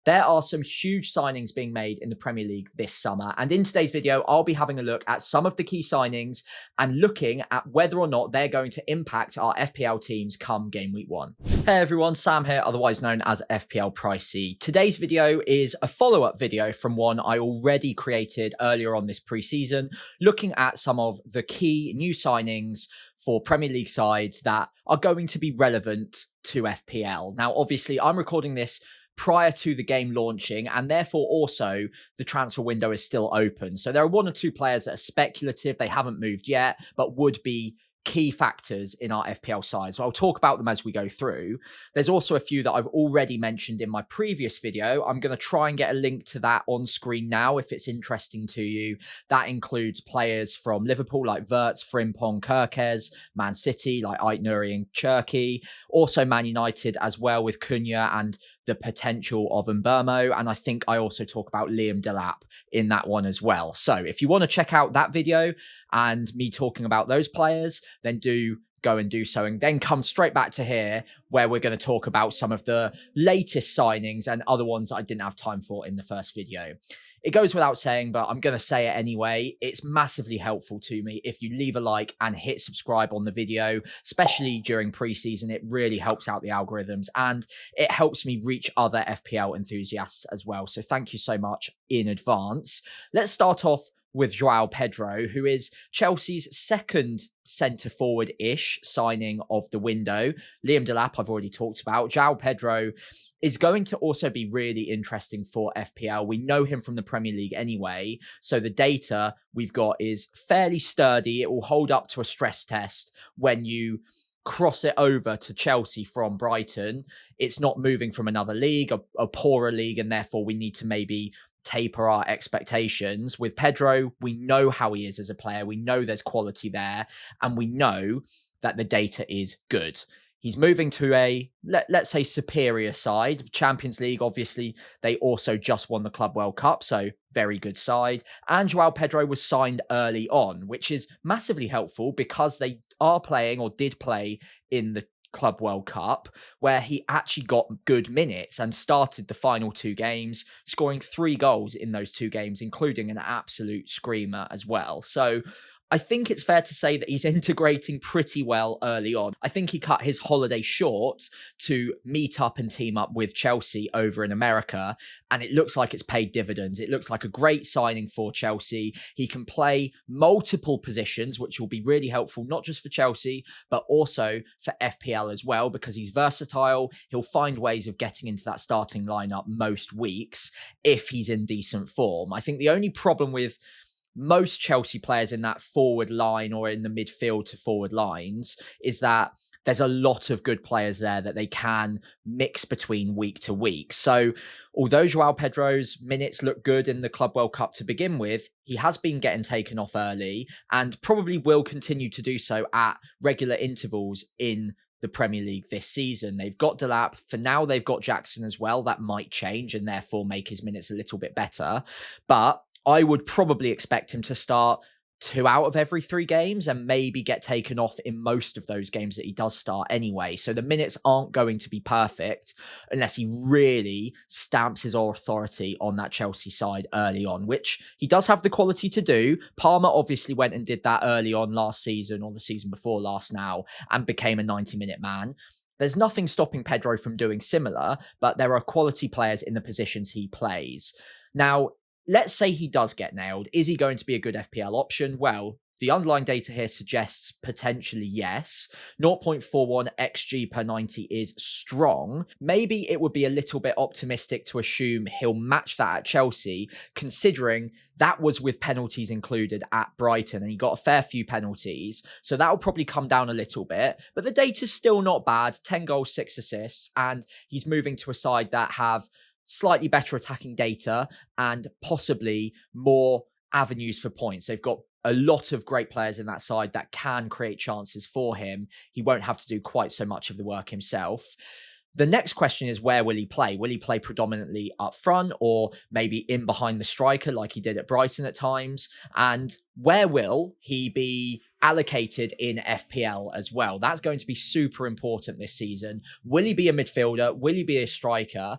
There are some huge signings being made in the Premier League this summer, and in today's video, I'll be having a look at some of the key signings and looking at whether or not they're going to impact our FPL teams come game week 1. Hey everyone, Sam here, otherwise known as FPL Pricey. Today's video is a follow-up video from one I already created earlier on this pre-season, looking at some of the key new signings for Premier League sides that are going to be relevant to FPL. Now, obviously, I'm recording this prior to the game launching, and therefore also the transfer window is still open. So there are one or two players that are speculative, they haven't moved yet, but would be key factors in our FPL side. So I'll talk about them as we go through. There's also a few that I've already mentioned in my previous video. I'm going to try and get a link to that on screen now if it's interesting to you. That includes players from Liverpool like Wirtz, Frimpong, Gÿokeres, Man City like Aït-Nouri and Cherki. Also Man United as well with Cunha and the potential of Mbeumo. And I think I also talk about Liam Delap in that one as well. So if you want to check out that video and me talking about those players, then do go and do so, and then come straight back to here where we're going to talk about some of the latest signings and other ones that I didn't have time for in the first video. It goes without saying, but I'm going to say it anyway. It's massively helpful to me if you leave a like and hit subscribe on the video, especially during pre-season. It really helps out the algorithms and it helps me reach other FPL enthusiasts as well. So thank you so much in advance. Let's start off with João Pedro, who is Chelsea's second centre-forward-ish signing of the window. Liam Delap, I've already talked about. João Pedro is going to also be really interesting for FPL. We know him from the Premier League anyway, so the data we've got is fairly sturdy. It will hold up to a stress test when you cross it over to Chelsea from Brighton. It's not moving from another league, a poorer league, and therefore we need to maybe taper our expectations. With Pedro, we know how he is as a player. We know there's quality there, and we know that the data is good. He's moving to a, let's say, superior side. Champions League, obviously, they also just won the Club World Cup, so very good side. And João Pedro was signed early on, which is massively helpful because they are playing or did play in the Club World Cup, where he actually got good minutes and started the final 2 games, scoring 3 goals in those 2 games, including an absolute screamer as well. So I think it's fair to say that he's integrating pretty well early on. I think he cut his holiday short to meet up and team up with Chelsea over in America, and it looks like it's paid dividends. It looks like a great signing for Chelsea. He can play multiple positions, which will be really helpful, not just for Chelsea, but also for FPL as well, because he's versatile. He'll find ways of getting into that starting lineup most weeks if he's in decent form. I think the only problem with most Chelsea players in that forward line or in the midfield to forward lines is that there's a lot of good players there that they can mix between week to week. So although João Pedro's minutes look good in the Club World Cup to begin with, he has been getting taken off early and probably will continue to do so at regular intervals in the Premier League this season. They've got Delap. For now, they've got Jackson as well. That might change and therefore make his minutes a little bit better. But I would probably expect him to start 2 out of every 3 games and maybe get taken off in most of those games that he does start anyway. So the minutes aren't going to be perfect unless he really stamps his authority on that Chelsea side early on, which he does have the quality to do. Palmer obviously went and did that early on last season or the season before last now and became a 90-minute man. There's nothing stopping Pedro from doing similar, but there are quality players in the positions he plays. Now, let's say he does get nailed. Is he going to be a good FPL option? Well, the underlying data here suggests potentially yes. 0.41 XG per 90 is strong. Maybe it would be a little bit optimistic to assume he'll match that at Chelsea, considering that was with penalties included at Brighton, and he got a fair few penalties. So that will probably come down a little bit, but the data's still not bad. 10 goals, 6 assists, and he's moving to a side that have slightly better attacking data and possibly more avenues for points. They've got a lot of great players in that side that can create chances for him. He won't have to do quite so much of the work himself. The next question is, where will he play? Will he play predominantly up front or maybe in behind the striker like he did at Brighton at times? And where will he be allocated in FPL as well? That's going to be super important this season. Will he be a midfielder? Will he be a striker?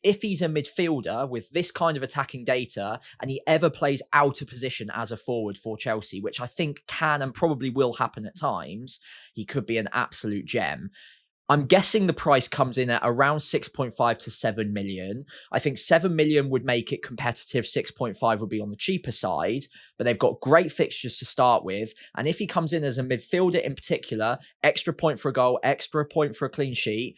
if he's a midfielder with this kind of attacking data and he ever plays out of position as a forward for Chelsea, which I think can and probably will happen at times, he could be an absolute gem. I'm guessing the price comes in at around 6.5 to 7 million. I think 7 million would make it competitive. 6.5 would be on the cheaper side, but they've got great fixtures to start with. And if he comes in as a midfielder in particular, extra point for a goal, extra point for a clean sheet,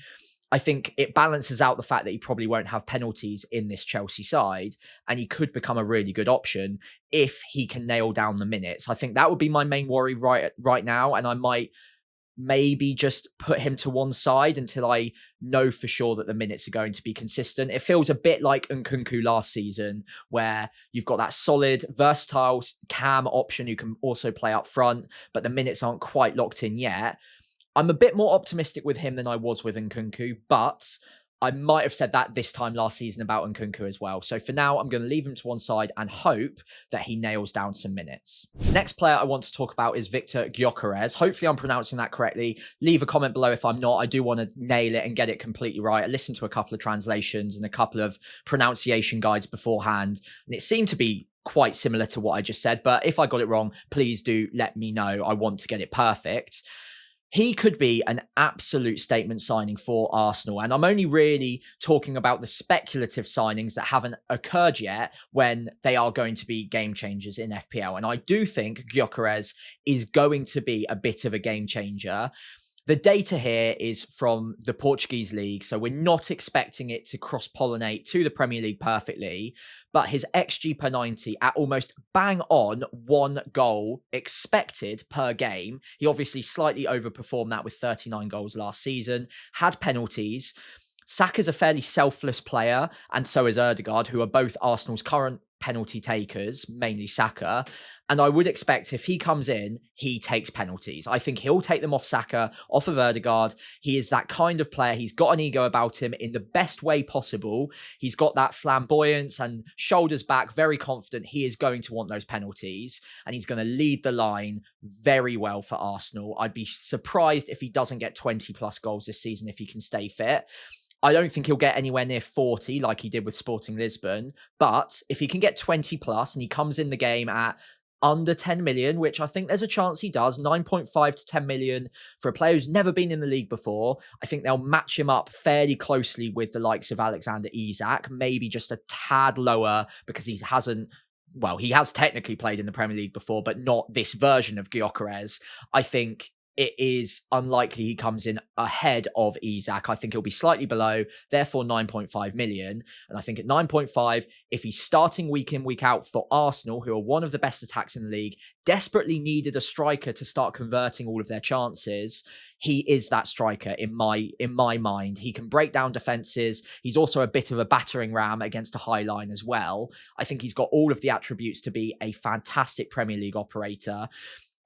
I think it balances out the fact that he probably won't have penalties in this Chelsea side, and he could become a really good option if he can nail down the minutes. I think that would be my main worry right now, and I might maybe just put him to one side until I know for sure that the minutes are going to be consistent. It feels a bit like Nkunku last season, where you've got that solid, versatile cam option who can also play up front, but the minutes aren't quite locked in yet. I'm a bit more optimistic with him than I was with Nkunku, but I might have said that this time last season about Nkunku as well. So for now, I'm going to leave him to one side and hope that he nails down some minutes. Next player I want to talk about is Viktor Gÿokeres. Hopefully I'm pronouncing that correctly. Leave a comment below if I'm not. I do want to nail it and get it completely right. I listened to a couple of translations and a couple of pronunciation guides beforehand, and it seemed to be quite similar to what I just said. But if I got it wrong, please do let me know. I want to get it perfect. He could be an absolute statement signing for Arsenal. And I'm only really talking about the speculative signings that haven't occurred yet when they are going to be game changers in FPL. And I do think Gÿokeres is going to be a bit of a game changer. The data here is from the Portuguese league, so we're not expecting it to cross-pollinate to the Premier League perfectly, but his XG per 90 at almost bang on 1 goal expected per game. He obviously slightly overperformed that with 39 goals last season, had penalties. Saka's a fairly selfless player, and so is Ødegaard, who are both Arsenal's current penalty takers, mainly Saka. And I would expect if he comes in, he takes penalties. I think he'll take them off Saka, off of Ødegaard. He is that kind of player. He's got an ego about him in the best way possible. He's got that flamboyance and shoulders back, very confident. He is going to want those penalties, and he's going to lead the line very well for Arsenal. I'd be surprised if he doesn't get 20 plus goals this season if he can stay fit. I don't think he'll get anywhere near 40 like he did with Sporting Lisbon. But if he can get 20 plus and he comes in the game at under 10 million, which I think there's a chance he does, 9.5 to 10 million for a player who's never been in the league before, I think they'll match him up fairly closely with the likes of Alexander Isak, maybe just a tad lower because he hasn't, well, he has technically played in the Premier League before, but not this version of Gÿokeres. I think it is unlikely he comes in ahead of Isak. I think he'll be slightly below, therefore 9.5 million. And I think at 9.5, if he's starting week in, week out for Arsenal, who are one of the best attacks in the league, desperately needed a striker to start converting all of their chances, he is that striker in my mind. He can break down defenses. He's also a bit of a battering ram against a high line as well. I think he's got all of the attributes to be a fantastic Premier League operator.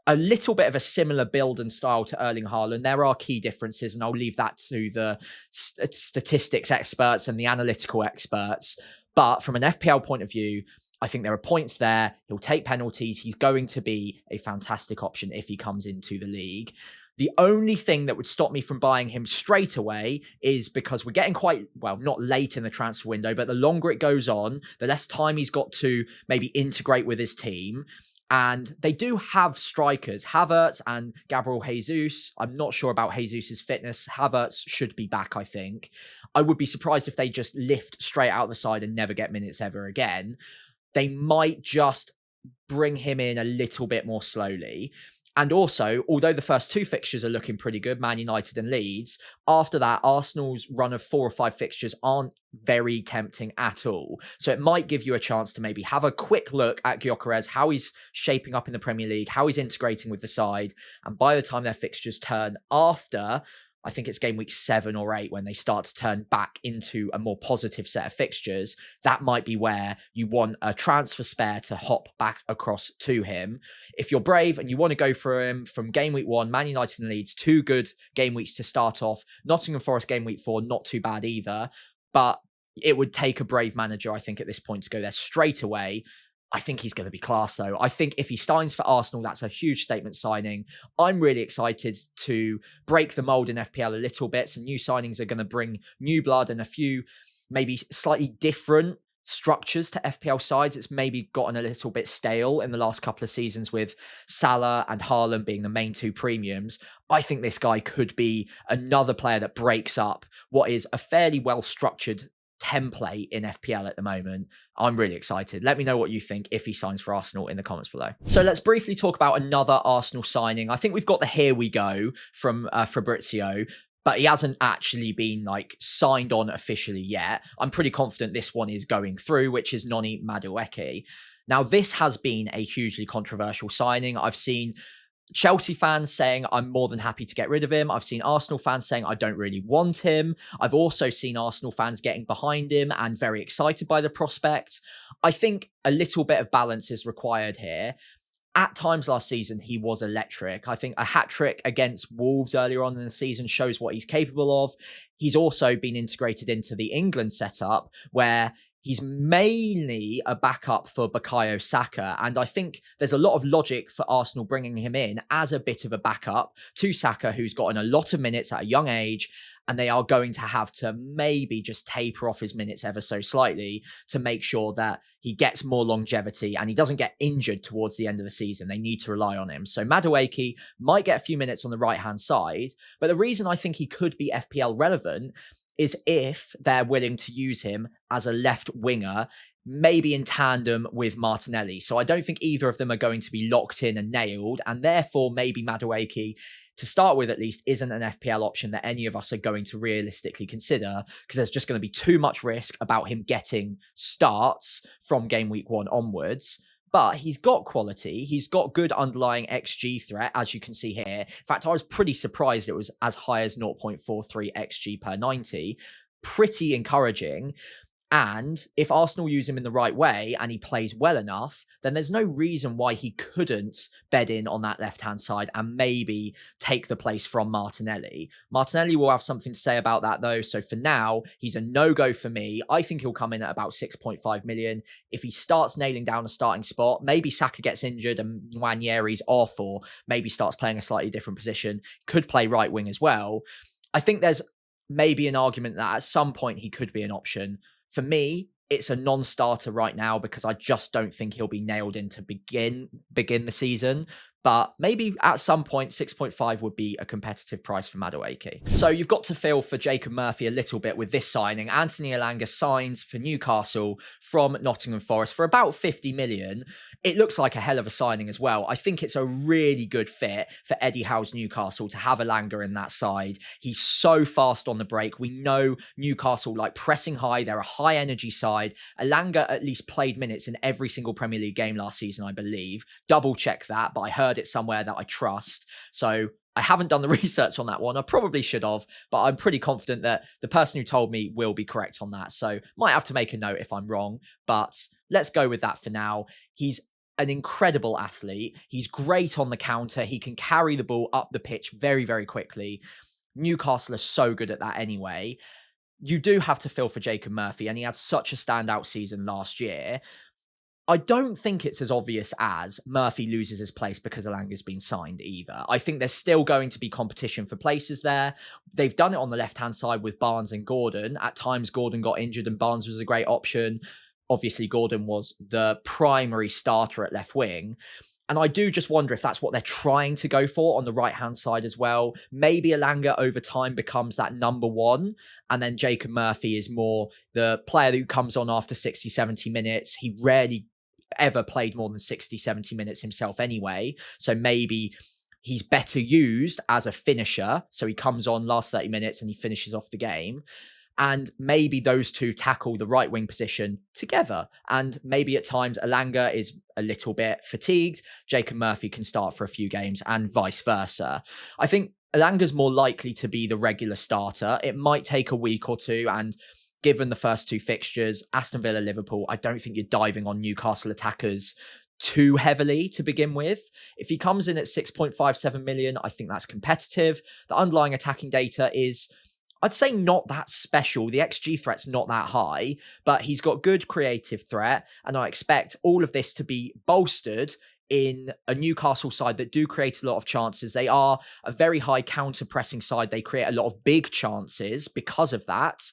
A little bit of a similar build and style to Erling Haaland. There are key differences, and I'll leave that to the statistics experts and the analytical experts. But from an FPL point of view, I think there are points there. He'll take penalties. He's going to be a fantastic option if he comes into the league. The only thing that would stop me from buying him straight away is because we're getting quite, well, not late in the transfer window, but the longer it goes on, the less time he's got to maybe integrate with his team. And they do have strikers, Havertz and Gabriel Jesus. I'm not sure about Jesus's fitness. Havertz should be back, I think. I would be surprised if they just lift straight out the side and never get minutes ever again. They might just bring him in a little bit more slowly. And also, although the first 2 fixtures are looking pretty good, Man United and Leeds, after that, Arsenal's run of 4 or 5 fixtures aren't very tempting at all. So it might give you a chance to maybe have a quick look at Gÿokeres, how he's shaping up in the Premier League, how he's integrating with the side. And by the time their fixtures turn after, I think it's game week 7 or 8 when they start to turn back into a more positive set of fixtures, that might be where you want a transfer spare to hop back across to him. If you're brave and you want to go for him from game week 1, Man United and Leeds, 2 good game weeks to start off. Nottingham Forest game week 4, not too bad either. But it would take a brave manager, I think, at this point to go there straight away. I think he's going to be class, though. I think if he signs for Arsenal, that's a huge statement signing. I'm really excited to break the mold in FPL a little bit. Some new signings are going to bring new blood and a few maybe slightly different structures to FPL sides. It's maybe gotten a little bit stale in the last couple of seasons with Salah and Haaland being the main two premiums. I think this guy could be another player that breaks up what is a fairly well-structured template in FPL at the moment. I'm really excited. Let me know what you think if he signs for Arsenal in the comments below. So let's briefly talk about another Arsenal signing. I think we've got the here we go from Fabrizio, but he hasn't actually been like signed on officially yet. I'm pretty confident this one is going through, which is Noni Madueke. Now, this has been a hugely controversial signing. I've seen Chelsea fans saying I'm more than happy to get rid of him. I've seen Arsenal fans saying I don't really want him. I've also seen Arsenal fans getting behind him and very excited by the prospect. I think a little bit of balance is required here. At times last season, he was electric. I think a hat-trick against Wolves earlier on in the season shows what he's capable of. He's also been integrated into the England setup where he's mainly a backup for Bukayo Saka. And I think there's a lot of logic for Arsenal bringing him in as a bit of a backup to Saka, who's gotten a lot of minutes at a young age. And they are going to have to maybe just taper off his minutes ever so slightly to make sure that he gets more longevity and he doesn't get injured towards the end of the season. They need to rely on him. So Madueke might get a few minutes on the right-hand side. But the reason I think he could be FPL relevant is if they're willing to use him as a left winger, maybe in tandem with Martinelli. So I don't think either of them are going to be locked in and nailed. And therefore, maybe Madueke, to start with at least, isn't an FPL option that any of us are going to realistically consider, because there's just going to be too much risk about him getting starts from game week 1 onwards. But he's got quality. He's got good underlying XG threat, as you can see here. In fact, I was pretty surprised it was as high as 0.43 XG per 90. Pretty encouraging. And if Arsenal use him in the right way and he plays well enough, then there's no reason why he couldn't bed in on that left-hand side and maybe take the place from Martinelli. Martinelli will have something to say about that though. So for now, he's a no-go for me. I think he'll come in at about 6.5 million. If he starts nailing down a starting spot, maybe Saka gets injured and Nwaneri's off, or maybe starts playing a slightly different position, could play right wing as well. I think there's maybe an argument that at some point he could be an option. For me, it's a non-starter right now because I just don't think he'll be nailed in to begin the season. But maybe at some point, 6.5 would be a competitive price for Madueke. So you've got to feel for Jacob Murphy a little bit with this signing. Anthony Elanga signs for Newcastle from Nottingham Forest for about 50 million. It looks like a hell of a signing as well. I think it's a really good fit for Eddie Howe's Newcastle to have Elanga in that side. He's so fast on the break. We know Newcastle like pressing high. They're a high energy side. Elanga at least played minutes in every single Premier League game last season, I believe. Double check that, but I heard it somewhere that I trust. So I haven't done the research on that one. I probably should have, but I'm pretty confident that the person who told me will be correct on that. So might have to make a note if I'm wrong, but let's go with that for now. He's an incredible athlete. He's great on the counter. He can carry the ball up the pitch very, very quickly. Newcastle are so good at that anyway. You do have to feel for Jacob Murphy, and he had such a standout season last year. I don't think it's as obvious as Murphy loses his place because Elanga's been signed either. I think there's still going to be competition for places there. They've done it on the left-hand side with Barnes and Gordon. At times, Gordon got injured and Barnes was a great option. Obviously, Gordon was the primary starter at left wing. And I do just wonder if that's what they're trying to go for on the right-hand side as well. Maybe Elanga over time becomes that number one. And then Jacob Murphy is more the player who comes on after 60, 70 minutes. He rarely ever played more than 60, 70 minutes himself anyway. So maybe he's better used as a finisher. So he comes on last 30 minutes and he finishes off the game. And maybe those two tackle the right wing position together. And maybe at times Elanga is a little bit fatigued. Jacob Murphy can start for a few games and vice versa. I think Elanga's more likely to be the regular starter. It might take a week or two, and given the first two fixtures, Aston Villa, Liverpool, I don't think you're diving on Newcastle attackers too heavily to begin with. If he comes in at 6.57 million, I think that's competitive. The underlying attacking data is, I'd say, not that special. The XG threat's not that high, but he's got good creative threat. And I expect all of this to be bolstered in a Newcastle side that do create a lot of chances. They are a very high counter-pressing side. They create a lot of big chances because of that.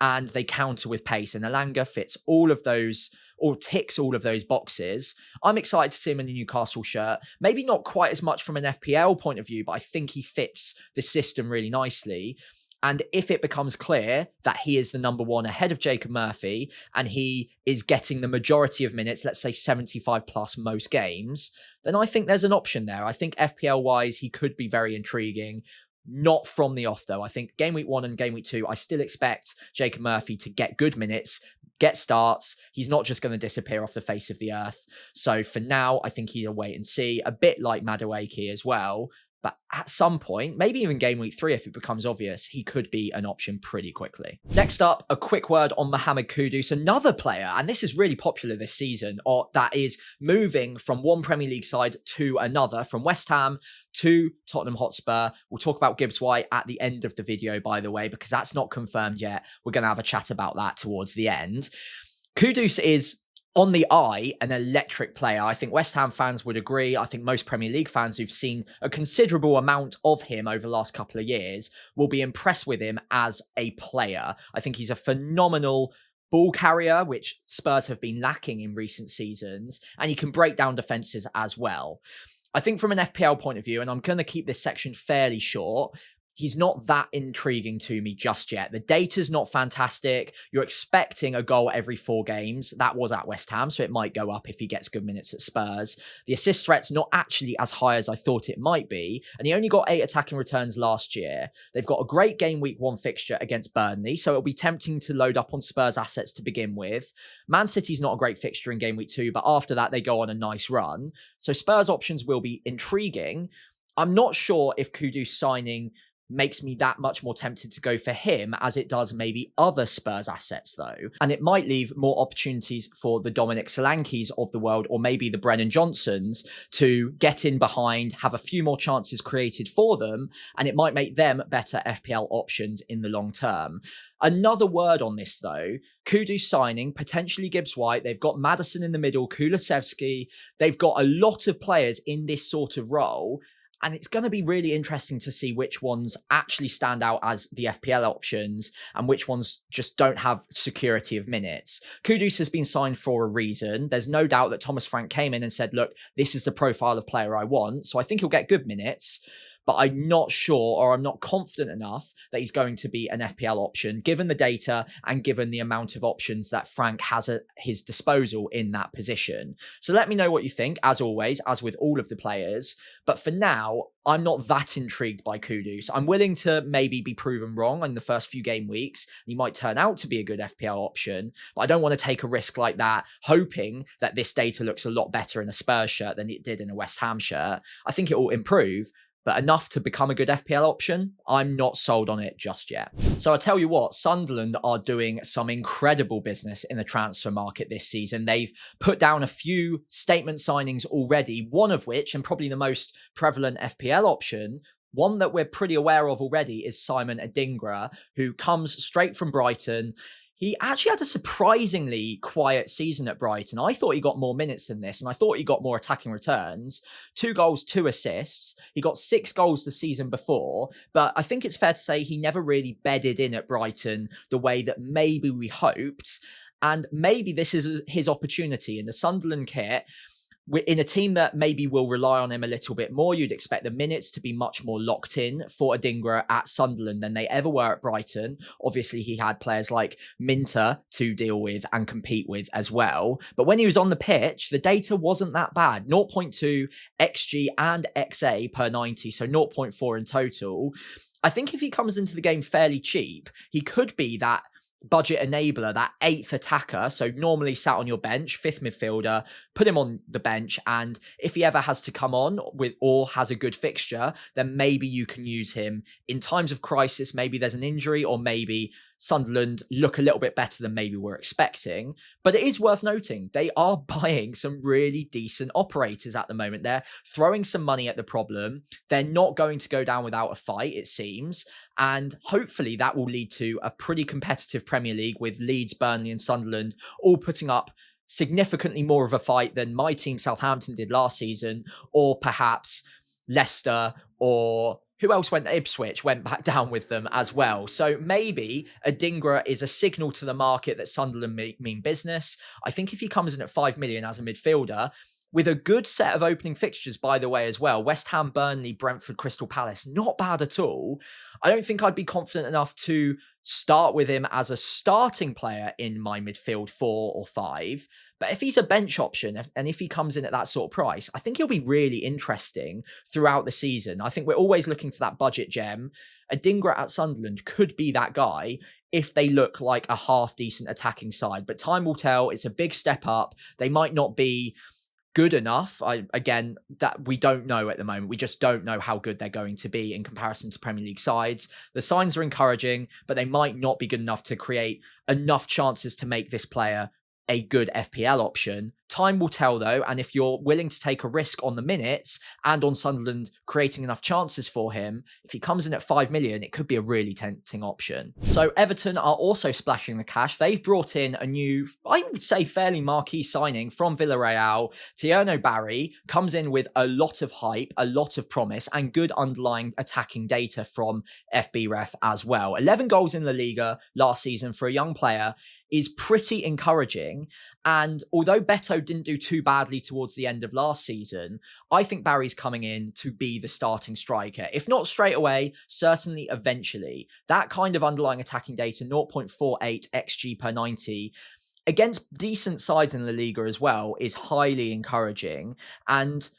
and they counter with pace. And Elanga fits all of those, or ticks all of those boxes. I'm excited to see him in the Newcastle shirt. Maybe not quite as much from an FPL point of view, but I think he fits the system really nicely. And if it becomes clear that he is the number one ahead of Jacob Murphy and he is getting the majority of minutes, let's say 75 plus most games, then I think there's an option there. I think FPL wise, he could be very intriguing. Not from the off though. I think game week 1 and game week 2, I still expect Jacob Murphy to get good minutes, get starts. He's not just going to disappear off the face of the earth. So for now, I think he's a wait and see, a bit like Madueke as well. But at some point, maybe even game week 3, if it becomes obvious, he could be an option pretty quickly. Next up, a quick word on Mohammed Kudus, another player, and this is really popular this season, or that is moving from one Premier League side to another, from West Ham to Tottenham Hotspur. We'll talk about Gibbs White at the end of the video, by the way, because that's not confirmed yet. We're going to have a chat about that towards the end. Kudus is, on the eye, an electric player. I think West Ham fans would agree. I think most Premier League fans who've seen a considerable amount of him over the last couple of years will be impressed with him as a player. I think he's a phenomenal ball carrier, which Spurs have been lacking in recent seasons, and he can break down defences as well. I think from an FPL point of view, and I'm going to keep this section fairly short, he's not that intriguing to me just yet. The data's not fantastic. You're expecting a goal every 4 games. That was at West Ham, so it might go up if he gets good minutes at Spurs. The assist threat's not actually as high as I thought it might be, and he only got 8 attacking returns last year. They've got a great game week 1 fixture against Burnley, so it'll be tempting to load up on Spurs assets to begin with. Man City's not a great fixture in game week 2, but after that they go on a nice run. So Spurs options will be intriguing. I'm not sure if Kudus signing makes me that much more tempted to go for him as it does maybe other Spurs assets though. And it might leave more opportunities for the Dominic Solankis of the world, or maybe the Brennan Johnsons, to get in behind, have a few more chances created for them, and it might make them better FPL options in the long term. Another word on this though, Kudus signing, potentially Gibbs White, they've got Maddison in the middle, Kulusevski, they've got a lot of players in this sort of role. And it's going to be really interesting to see which ones actually stand out as the FPL options and which ones just don't have security of minutes. Kudus has been signed for a reason. There's no doubt that Thomas Frank came in and said, look, this is the profile of player I want. So I think he'll get good minutes. But I'm not sure, or I'm not confident enough that he's going to be an FPL option, given the data and given the amount of options that Frank has at his disposal in that position. So let me know what you think, as always, as with all of the players. But for now, I'm not that intrigued by Kudus. I'm willing to maybe be proven wrong in the first few game weeks. He might turn out to be a good FPL option, but I don't want to take a risk like that, hoping that this data looks a lot better in a Spurs shirt than it did in a West Ham shirt. I think it will improve, but enough to become a good FPL option, I'm not sold on it just yet. So I tell you what, Sunderland are doing some incredible business in the transfer market this season. They've put down a few statement signings already, one of which, and probably the most prevalent FPL option, one that we're pretty aware of already, is Simon Adingra, who comes straight from Brighton. He actually had a surprisingly quiet season at Brighton. I thought he got more minutes than this, and I thought he got more attacking returns. 2 goals, 2 assists. He got 6 goals the season before, but I think it's fair to say he never really bedded in at Brighton the way that maybe we hoped. And maybe this is his opportunity in the Sunderland kit. We're in a team that maybe will rely on him a little bit more. You'd expect the minutes to be much more locked in for Adingra at Sunderland than they ever were at Brighton. Obviously, he had players like Minter to deal with and compete with as well. But when he was on the pitch, the data wasn't that bad. 0.2 XG and XA per 90, so 0.4 in total. I think if he comes into the game fairly cheap, he could be that budget enabler, that 8th attacker, so normally sat on your bench, 5th midfielder, put him on the bench, and if he ever has to come on with or has a good fixture, then maybe you can use him in times of crisis. Maybe there's an injury, or maybe Sunderland look a little bit better than maybe we're expecting. But it is worth noting, they are buying some really decent operators at the moment. They're throwing some money at the problem. They're not going to go down without a fight, it seems. And hopefully that will lead to a pretty competitive Premier League with Leeds, Burnley and Sunderland all putting up significantly more of a fight than my team Southampton did last season, or perhaps Leicester or Who else went? Ipswich went back down with them as well. So maybe Adingra is a signal to the market that Sunderland mean business. I think if he comes in at 5 million as a midfielder, with a good set of opening fixtures, by the way, as well. West Ham, Burnley, Brentford, Crystal Palace. Not bad at all. I don't think I'd be confident enough to start with him as a starting player in my midfield 4 or 5. But if he's a bench option and if he comes in at that sort of price, I think he'll be really interesting throughout the season. I think we're always looking for that budget gem. Adingra at Sunderland could be that guy if they look like a half-decent attacking side. But time will tell. It's a big step up. They might not be good enough. Again, that we don't know at the moment. We just don't know how good they're going to be in comparison to Premier League sides. The signs are encouraging, but they might not be good enough to create enough chances to make this player a good FPL option. Time will tell though, and if you're willing to take a risk on the minutes and on Sunderland creating enough chances for him, if he comes in at 5 million, it could be a really tempting option. So Everton are also splashing the cash. They've brought in a new, I would say fairly marquee signing from Villarreal. Thierno Barry comes in with a lot of hype, a lot of promise, and good underlying attacking data from FBref as well. 11 goals in La Liga last season for a young player is pretty encouraging. And although Beto didn't do too badly towards the end of last season, I think Barry's coming in to be the starting striker. If not straight away, certainly eventually. That kind of underlying attacking data, 0.48 XG per 90, against decent sides in La Liga as well, is highly encouraging. And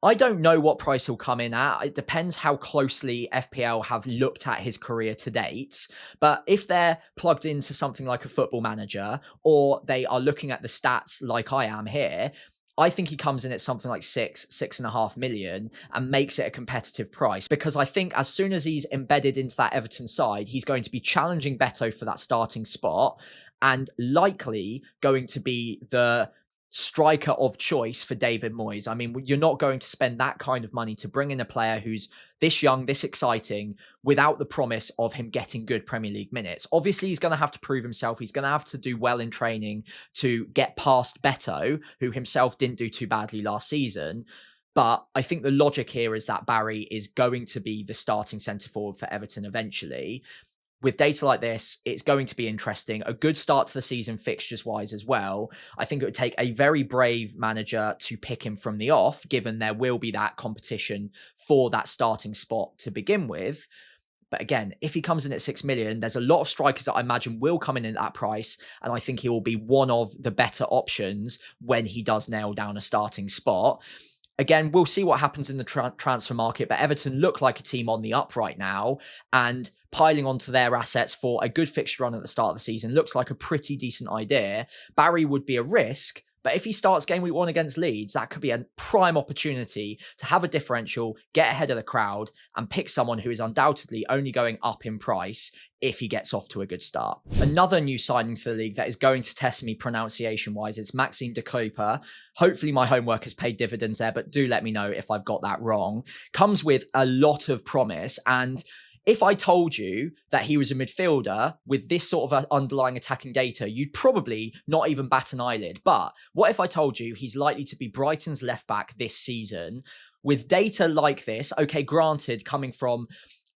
I don't know what price he'll come in at. It depends how closely FPL have looked at his career to date. But if they're plugged into something like a Football Manager, or they are looking at the stats like I am here, I think he comes in at something like 6.5 million and makes it a competitive price, because I think as soon as he's embedded into that Everton side, he's going to be challenging Beto for that starting spot and likely going to be the striker of choice for David Moyes. I mean, you're not going to spend that kind of money to bring in a player who's this young, this exciting, without the promise of him getting good Premier League minutes. Obviously, he's going to have to prove himself. He's going to have to do well in training to get past Beto, who himself didn't do too badly last season. But I think the logic here is that Barry is going to be the starting centre forward for Everton eventually. With data like this, it's going to be interesting. A good start to the season fixtures-wise as well. I think it would take a very brave manager to pick him from the off, given there will be that competition for that starting spot to begin with. But again, if he comes in at 6 million, there's a lot of strikers that I imagine will come in at that price. And I think he will be one of the better options when he does nail down a starting spot. Again, we'll see what happens in the transfer market, but Everton look like a team on the up right now, and piling onto their assets for a good fixture run at the start of the season looks like a pretty decent idea. Barry would be a risk, but if he starts game week 1 against Leeds, that could be a prime opportunity to have a differential, get ahead of the crowd, and pick someone who is undoubtedly only going up in price if he gets off to a good start. Another new signing for the league that is going to test me pronunciation-wise is Maxim De Cuyper. Hopefully my homework has paid dividends there, but do let me know if I've got that wrong. Comes with a lot of promise, and if I told you that he was a midfielder with this sort of underlying attacking data, you'd probably not even bat an eyelid. But what if I told you he's likely to be Brighton's left back this season? With data like this, okay, granted, coming from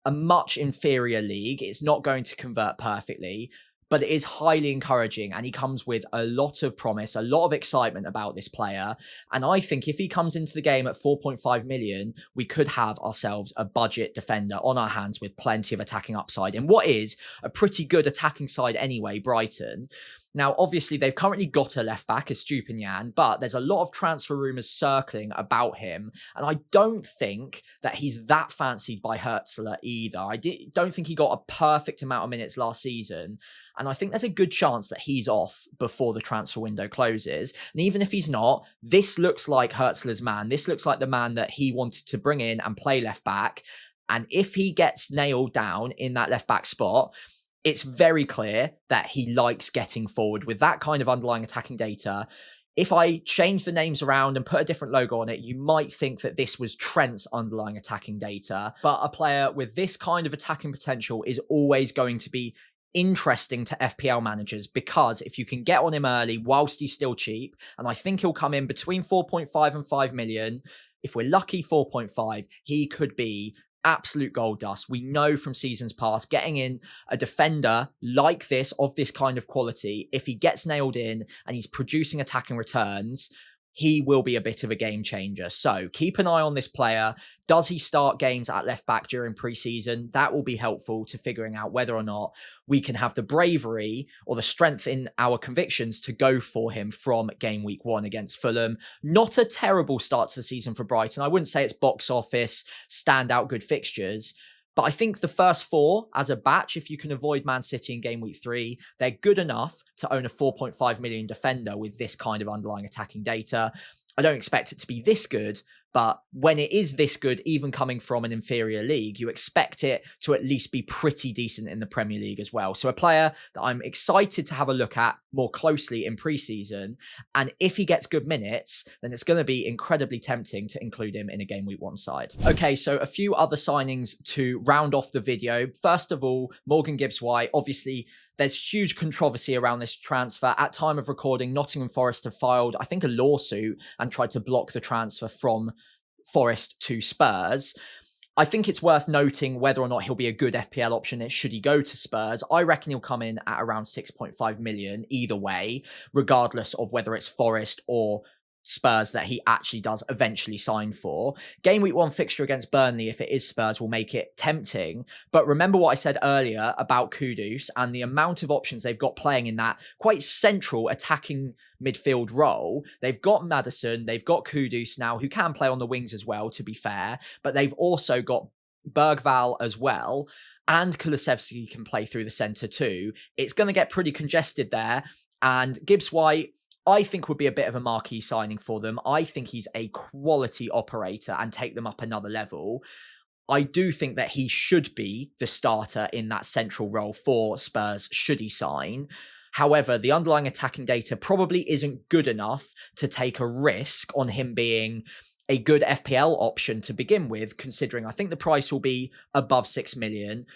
a much inferior league, it's not going to convert perfectly, but it is highly encouraging, and he comes with a lot of promise, a lot of excitement about this player. And I think if he comes into the game at 4.5 million, we could have ourselves a budget defender on our hands with plenty of attacking upside in what is a pretty good attacking side anyway, Brighton. Now, obviously, they've currently got a left-back as Stupinian, but there's a lot of transfer rumours circling about him, and I don't think that he's that fancied by Hertzler either. I don't think he got a perfect amount of minutes last season, and I think there's a good chance that he's off before the transfer window closes. And even if he's not, this looks like Hertzler's man. This looks like the man that he wanted to bring in and play left-back, and if he gets nailed down in that left-back spot, it's very clear that he likes getting forward with that kind of underlying attacking data. If I change the names around and put a different logo on it, you might think that this was Trent's underlying attacking data. But a player with this kind of attacking potential is always going to be interesting to FPL managers, because if you can get on him early whilst he's still cheap, and I think he'll come in between 4.5 and 5 million, if we're lucky 4.5, he could be absolute gold dust. We know from seasons past, getting in a defender like this, of this kind of quality, if he gets nailed in and he's producing attacking returns, he will be a bit of a game changer. So keep an eye on this player. Does he start games at left back during pre-season? That will be helpful to figuring out whether or not we can have the bravery or the strength in our convictions to go for him from game week 1 against Fulham. Not a terrible start to the season for Brighton. I wouldn't say it's box office, standout good fixtures. But I think the first 4 as a batch, if you can avoid Man City in game week 3, they're good enough to own a 4.5 million defender with this kind of underlying attacking data. I don't expect it to be this good, but when it is this good, even coming from an inferior league, you expect it to at least be pretty decent in the Premier League as well. So a player that I'm excited to have a look at more closely in pre-season. And if he gets good minutes, then it's going to be incredibly tempting to include him in a game week 1 side. Okay, so a few other signings to round off the video. First of all, Morgan Gibbs-White. Obviously, there's huge controversy around this transfer. At time of recording, Nottingham Forest have filed, I think, a lawsuit and tried to block the transfer from Forest to Spurs. I think it's worth noting whether or not he'll be a good FPL option should he go to Spurs. I reckon he'll come in at around 6.5 million either way, regardless of whether it's Forest or Spurs that he actually does eventually sign for. Game week 1 fixture against Burnley, if it is Spurs, will make it tempting. But remember what I said earlier about Kudus and the amount of options they've got playing in that quite central attacking midfield role. They've got Maddison, they've got Kudus now, who can play on the wings as well, to be fair. But they've also got Bergvall as well. And Kulusevski can play through the centre too. It's going to get pretty congested there. And Gibbs-White, I think, would be a bit of a marquee signing for them. I think he's a quality operator and take them up another level. I do think that he should be the starter in that central role for Spurs should he sign. However, the underlying attacking data probably isn't good enough to take a risk on him being a good FPL option to begin with, considering I think the price will be above 6 million.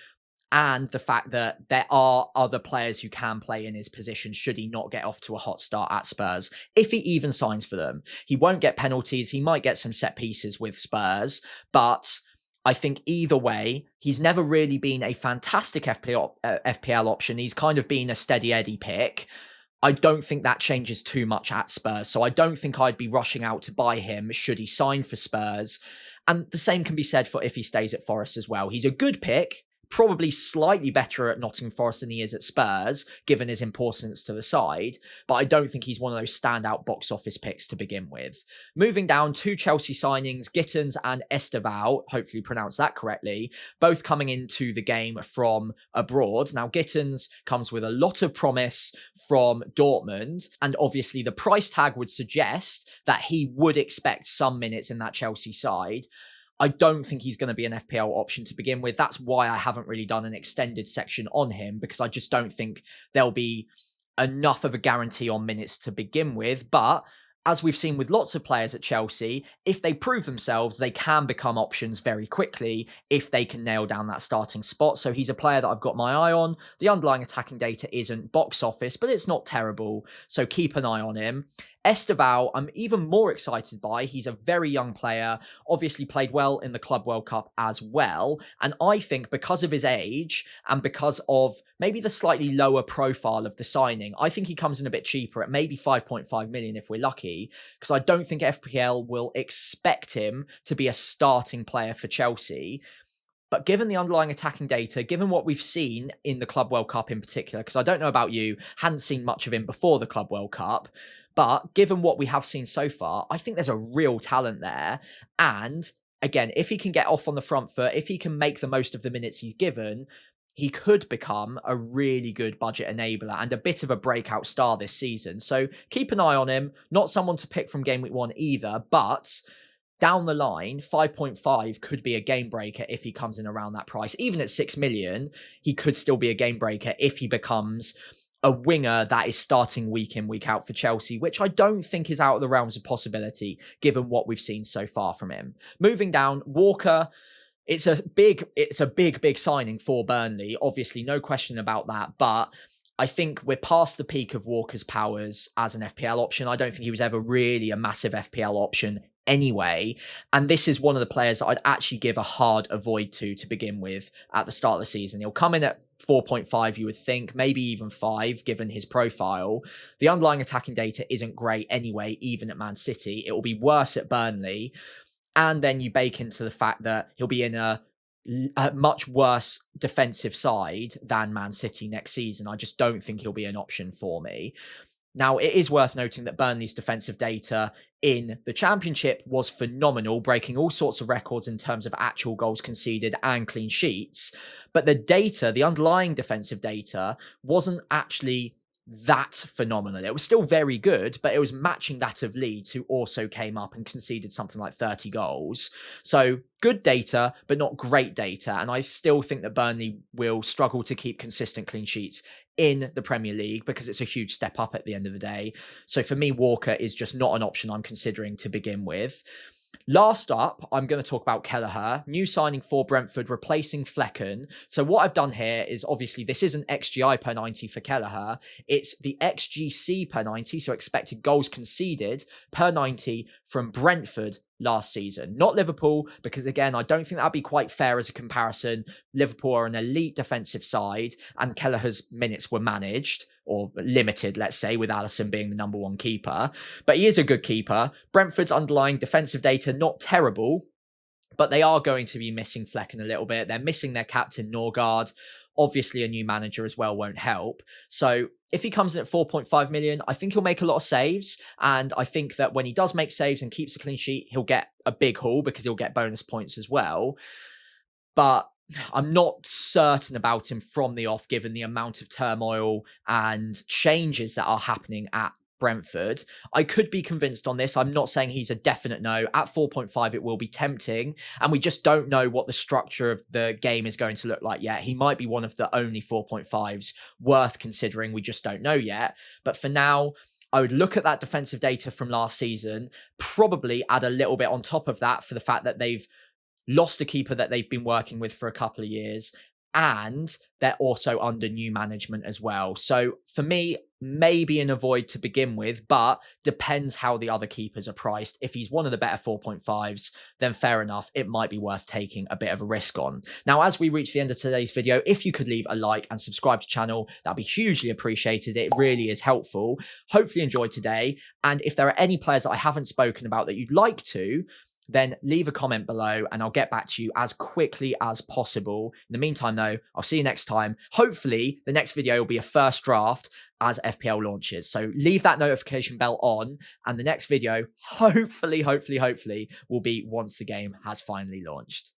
And the fact that there are other players who can play in his position should he not get off to a hot start at Spurs. If he even signs for them, he won't get penalties. He might get some set pieces with Spurs. But I think either way, he's never really been a fantastic FPL option. He's kind of been a steady Eddie pick. I don't think that changes too much at Spurs. So I don't think I'd be rushing out to buy him should he sign for Spurs. And the same can be said for if he stays at Forest as well. He's a good pick. Probably slightly better at Nottingham Forest than he is at Spurs, given his importance to the side, but I don't think he's one of those standout box office picks to begin with. Moving down, 2 Chelsea signings, Gittins and Esteval, hopefully pronounced that correctly, both coming into the game from abroad. Now, Gittins comes with a lot of promise from Dortmund, and obviously the price tag would suggest that he would expect some minutes in that Chelsea side. I don't think he's going to be an FPL option to begin with. That's why I haven't really done an extended section on him, because I just don't think there'll be enough of a guarantee on minutes to begin with. But as we've seen with lots of players at Chelsea, if they prove themselves, they can become options very quickly if they can nail down that starting spot. So he's a player that I've got my eye on. The underlying attacking data isn't box office, but it's not terrible. So keep an eye on him. Esteval, I'm even more excited by. He's a very young player, obviously played well in the Club World Cup as well. And I think because of his age and because of maybe the slightly lower profile of the signing, I think he comes in a bit cheaper at maybe 5.5 million if we're lucky, because I don't think FPL will expect him to be a starting player for Chelsea. But given the underlying attacking data, given what we've seen in the Club World Cup in particular, because I don't know about you, hadn't seen much of him before the Club World Cup, but given what we have seen so far, I think there's a real talent there. And again, if he can get off on the front foot, if he can make the most of the minutes he's given, he could become a really good budget enabler and a bit of a breakout star this season. So keep an eye on him. Not someone to pick from game week 1 either, but down the line, 5.5 could be a game breaker if he comes in around that price. Even at 6 million, he could still be a game breaker if he becomes a winger that is starting week in, week out for Chelsea, which I don't think is out of the realms of possibility, given what we've seen so far from him. Moving down, Walker. It's a big signing for Burnley. Obviously, no question about that. But I think we're past the peak of Walker's powers as an FPL option. I don't think he was ever really a massive FPL option anyway. And this is one of the players that I'd actually give a hard avoid to begin with at the start of the season. He'll come in at 4.5, you would think, maybe even 5, given his profile. The underlying attacking data isn't great anyway, even at Man City. It will be worse at Burnley. And then you bake into the fact that he'll be in a much worse defensive side than Man City next season. I just don't think he'll be an option for me. Now, it is worth noting that Burnley's defensive data in the Championship was phenomenal, breaking all sorts of records in terms of actual goals conceded and clean sheets. But the data, the underlying defensive data, wasn't actually that phenomenal. It was still very good, but it was matching that of Leeds, who also came up and conceded something like 30 goals. So good data, but not great data. And I still think that Burnley will struggle to keep consistent clean sheets in the Premier League because it's a huge step up at the end of the day. So for me, Walker is just not an option I'm considering to begin with. Last up, I'm going to talk about Kelleher, new signing for Brentford, replacing Flecken. So what I've done here is, obviously, this isn't XGI per 90 for Kelleher. It's the XGC per 90, so expected goals conceded per 90 from Brentford last season. Not Liverpool, because again, I don't think that'd be quite fair as a comparison. Liverpool are an elite defensive side, and Kelleher's minutes were managed, or limited, let's say, with Alisson being the number 1 keeper. But he is a good keeper. Brentford's underlying defensive data, not terrible, but they are going to be missing Flecken a little bit. They're missing their captain, Norgard. Obviously, a new manager as well won't help. So if he comes in at 4.5 million, I think he'll make a lot of saves. And I think that when he does make saves and keeps a clean sheet, he'll get a big haul because he'll get bonus points as well. But I'm not certain about him from the off, given the amount of turmoil and changes that are happening at Brentford. I could be convinced on this. I'm not saying he's a definite no. At 4.5, it will be tempting. And we just don't know what the structure of the game is going to look like yet. He might be one of the only 4.5s worth considering. We just don't know yet. But for now, I would look at that defensive data from last season, probably add a little bit on top of that for the fact that they've lost a keeper that they've been working with for a couple of years, and they're also under new management as well. So for me, maybe an avoid to begin with, but depends how the other keepers are priced. If he's one of the better 4.5s, then fair enough, it might be worth taking a bit of a risk on. Now, as we reach the end of today's video, if you could leave a like and subscribe to the channel, that'd be hugely appreciated. It really is helpful. Hopefully you enjoyed today. And if there are any players that I haven't spoken about that you'd like to, then leave a comment below and I'll get back to you as quickly as possible. In the meantime, though, I'll see you next time. Hopefully, the next video will be a first draft as FPL launches. So leave that notification bell on, and the next video, hopefully, will be once the game has finally launched.